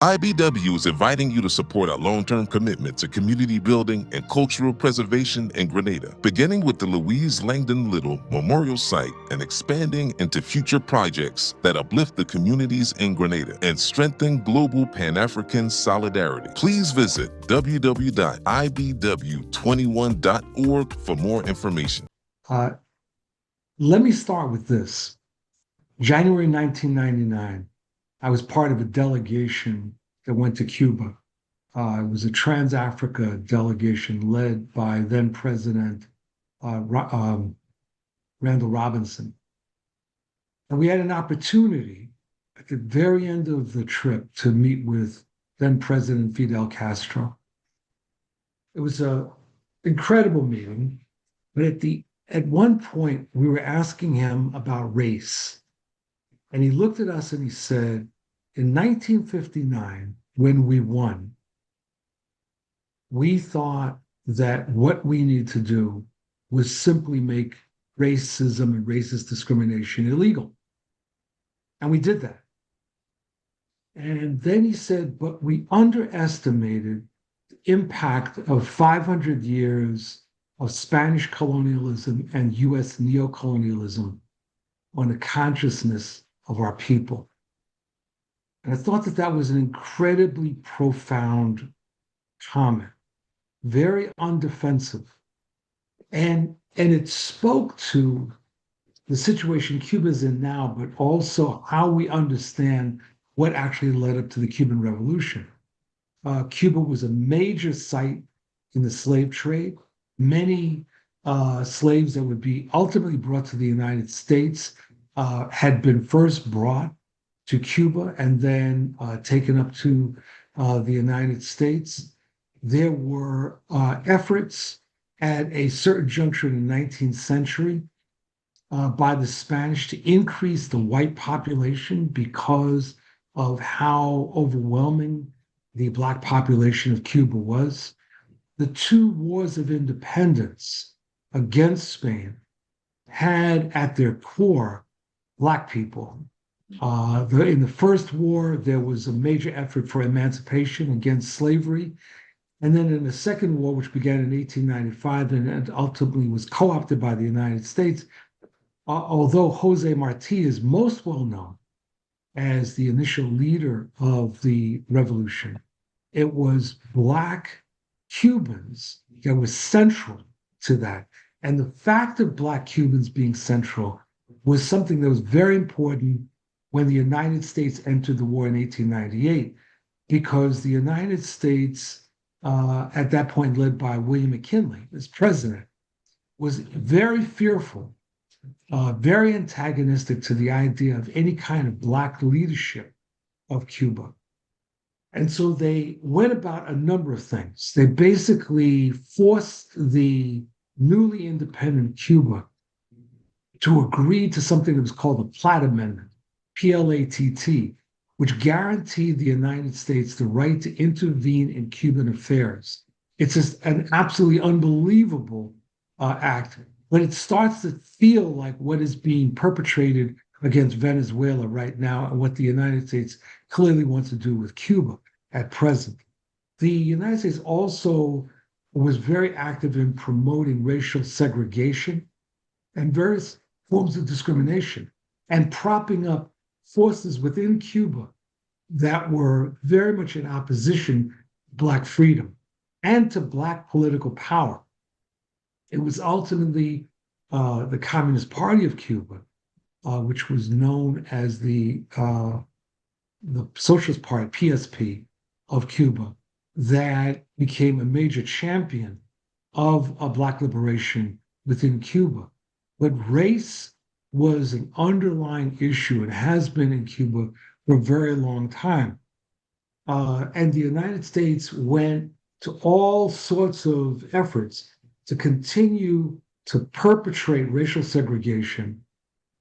IBW is inviting you to support our long-term commitment to community building and cultural preservation in Grenada, beginning with the Louise Langdon Little Memorial Site and expanding into future projects that uplift the communities in Grenada and strengthen global Pan-African solidarity. Please visit www.ibw21.org for more information. Let me start with this. January 1999, I was part of a delegation that went to Cuba. It was a Trans-Africa delegation led by then President Randall Robinson. And we had an opportunity at the very end of the trip to meet with then President Fidel Castro. It was an incredible meeting, but at one point we were asking him about race. And he looked at us and he said, in 1959, when we won, we thought that what we need to do was simply make racism and racist discrimination illegal. And we did that. And then he said, but we underestimated the impact of 500 years of Spanish colonialism and US neocolonialism on the consciousness of our people. And I thought that that was an incredibly profound comment, very undefensive. And it spoke to the situation Cuba's in now, but also how we understand what actually led up to the Cuban Revolution. Cuba was a major site in the slave trade. Many slaves that would be ultimately brought to the United States had been first brought to Cuba and then taken up to the United States. There were efforts at a certain juncture in the 19th century by the Spanish to increase the white population because of how overwhelming the Black population of Cuba was. The two wars of independence against Spain had at their core Black people. In the first war, there was a major effort for emancipation against slavery. And then in the second war, which began in 1895 and ultimately was co-opted by the United States, although Jose Marti is most well known as the initial leader of the revolution, it was Black Cubans that was central to that. And the fact of Black Cubans being central was something that was very important when the United States entered the war in 1898, because the United States, at that point led by William McKinley as president, was very fearful, very antagonistic to the idea of any kind of Black leadership of Cuba. And so they went about a number of things. They basically forced the newly independent Cuba to agree to something that was called the Platt Amendment, PLATT, which guaranteed the United States the right to intervene in Cuban affairs. It's just an absolutely unbelievable act, but it starts to feel like what is being perpetrated against Venezuela right now and what the United States clearly wants to do with Cuba at present. The United States also was very active in promoting racial segregation and various forms of discrimination and propping up forces within Cuba that were very much in opposition to Black freedom and to Black political power. It was ultimately the Communist Party of Cuba, which was known as the Socialist Party, PSP, of Cuba, that became a major champion of Black liberation within Cuba. But race was an underlying issue and has been in Cuba for a very long time. And the United States went to all sorts of efforts to continue to perpetrate racial segregation.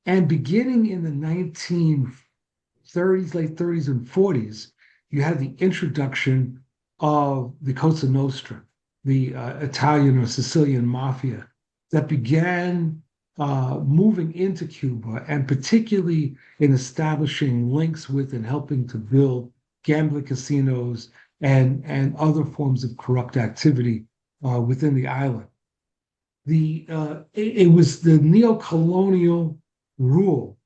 And beginning in the 1930s, late 30s and 40s, you had the introduction of the Cosa Nostra, the Italian or Sicilian mafia, that began moving into Cuba, and particularly in establishing links with and helping to build gambling casinos, and other forms of corrupt activity within the island. It was the neo-colonial rule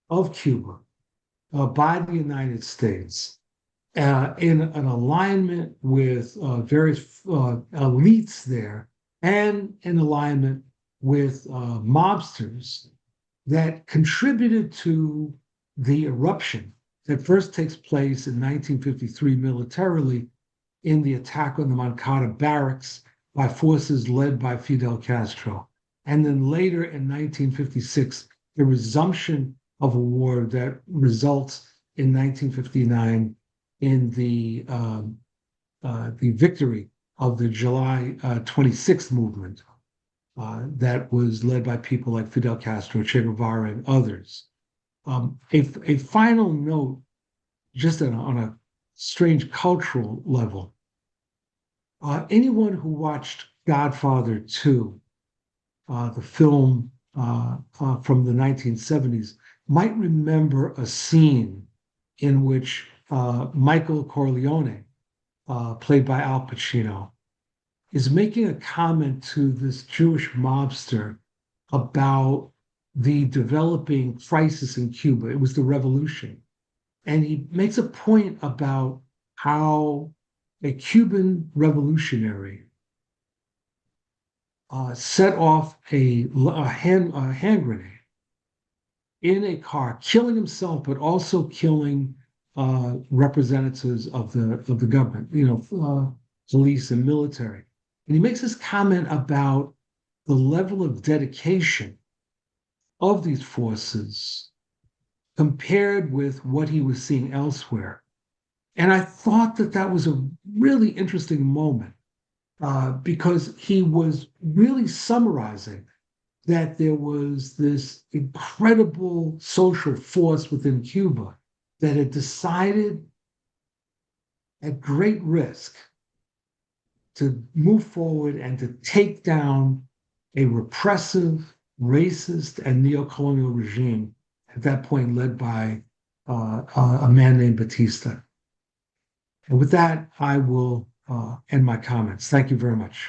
of Cuba by the United States in an alignment with various elites there and in alignment with mobsters that contributed to the eruption that first takes place in 1953 militarily in the attack on the Moncada barracks by forces led by Fidel Castro. And then later in 1956, the resumption of a war that results in 1959 in the victory of the July 26th movement that was led by people like Fidel Castro, Che Guevara, and others. A final note, just on a strange cultural level, anyone who watched Godfather 2, the film from the 1970s, might remember a scene in which Michael Corleone, played by Al Pacino, is making a comment to this Jewish mobster about the developing crisis in Cuba. It was the revolution. And he makes a point about how a Cuban revolutionary set off a hand grenade in a car, killing himself, but also killing representatives of the government, police and military. And he makes this comment about the level of dedication of these forces compared with what he was seeing elsewhere. And I thought that was a really interesting moment because he was really summarizing that there was this incredible social force within Cuba that had decided at great risk to move forward and to take down a repressive, racist, and neo-colonial regime at that point led by a man named Batista. And with that, I will end my comments. Thank you very much.